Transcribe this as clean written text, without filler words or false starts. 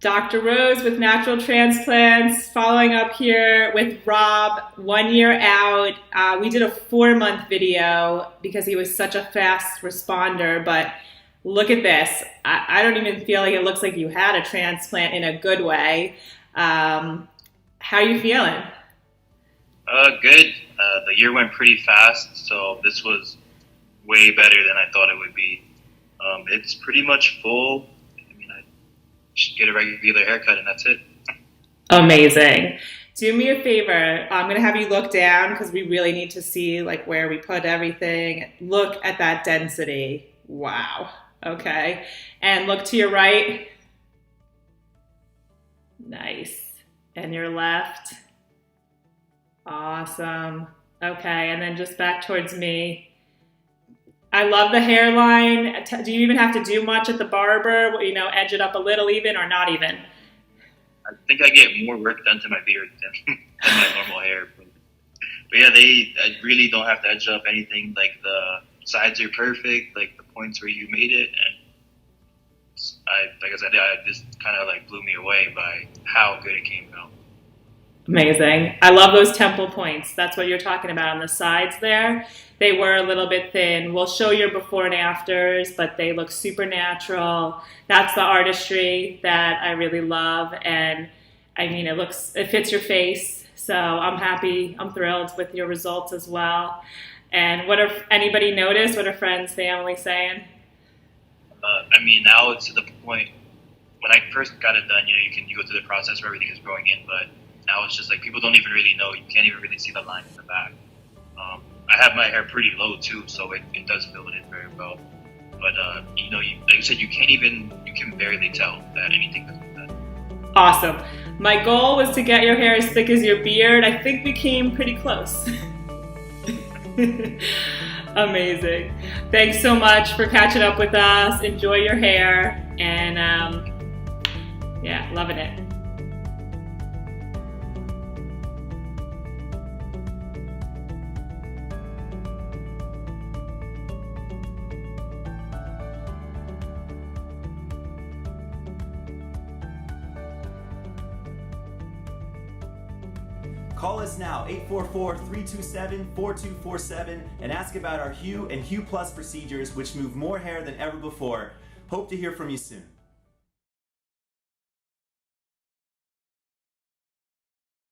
Dr. Rose with Natural Transplants, following up here with Rob, 1 year out. We did a 4-month video because he was such a fast responder, but look at this. I don't even feel like it looks like you had a transplant in a good way. How are you feeling? Good. The year went pretty fast, so this was way better than I thought it would be. It's pretty much full. Just get a regular haircut and that's it. Amazing. Do me a favor. I'm going to have you look down because we really need to see like where we put everything. Look at that density. Wow. Okay. And look to your right. Nice. And your left. Awesome. Okay. And then just back towards me. I love the hairline. Do you even have to do much at the barber? You know, edge it up a little even or not even? I think I get more work done to my beard than my normal hair. But yeah, I really don't have to edge up anything. Like the sides are perfect, like the points where you made it. And like I said, it just kind of like blew me away by how good it came out. Amazing. I love those temple points. That's what you're talking about on the sides there. They were a little bit thin. We'll show your before and afters, but they look super natural. That's the artistry that I really love. And I mean, it fits your face. So I'm happy. I'm thrilled with your results as well. And what if anybody noticed? What are friends, family saying? I mean, now it's to the point, when I first got it done, you go through the process where everything is growing in, but now it's just like people don't even really know. You can't even really see the line in the back. I have my hair pretty low too, so it does fill it in very well. But like I said, you can barely tell that anything does that. Awesome. My goal was to get your hair as thick as your beard. I think we came pretty close. Amazing. Thanks so much for catching up with us. Enjoy your hair, and yeah, loving it. Call us now, 844-327-4247, and ask about our Hue and Hue Plus procedures, which move more hair than ever before. Hope to hear from you soon.